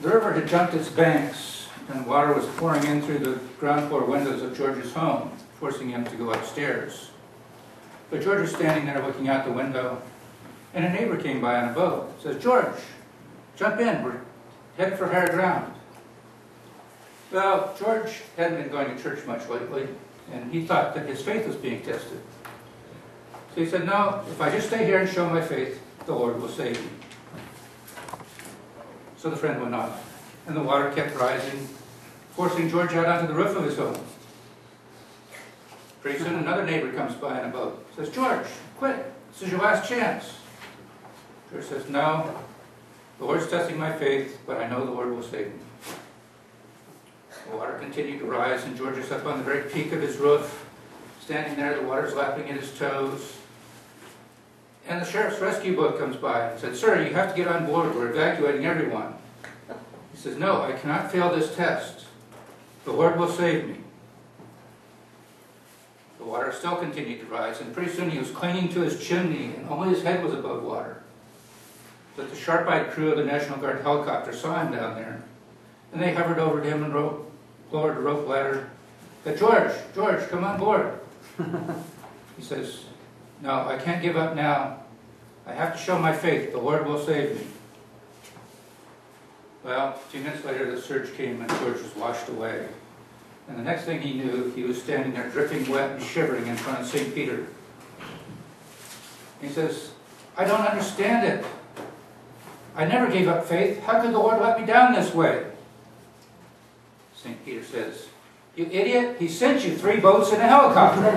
The river had jumped its banks, and water was pouring in through the ground floor windows of George's home, forcing him to go upstairs. But George was standing there looking out the window, and a neighbor came by on a boat. Says, "George, jump in, we're heading for higher ground." Well, George hadn't been going to church much lately, and he thought that his faith was being tested. So he said, "No, if I just stay here and show my faith, the Lord will save me." So the friend went off, and the water kept rising, forcing George out onto the roof of his home. Pretty soon another neighbor comes by in a boat. Says, "George, quit. This is your last chance." George says, "No, the Lord's testing my faith, but I know the Lord will save me." The water continued to rise, and George is up on the very peak of his roof, standing there, the water's lapping at his toes. And the sheriff's rescue boat comes by and said, "Sir, you have to get on board. We're evacuating everyone." He says, "No, I cannot fail this test. The Lord will save me." The water still continued to rise, and pretty soon he was clinging to his chimney, and only his head was above water. But the sharp-eyed crew of the National Guard helicopter saw him down there, and they hovered over to him and lowered a rope ladder. Said, George, come on board." He says, "No, I can't give up now. I have to show my faith. The Lord will save me." Well, a few minutes later, the surge came, and George was washed away. And the next thing he knew, he was standing there dripping wet and shivering in front of St. Peter. He says, "I don't understand it. I never gave up faith. How could the Lord let me down this way?" St. Peter says, "You idiot, he sent you 3 boats and a helicopter."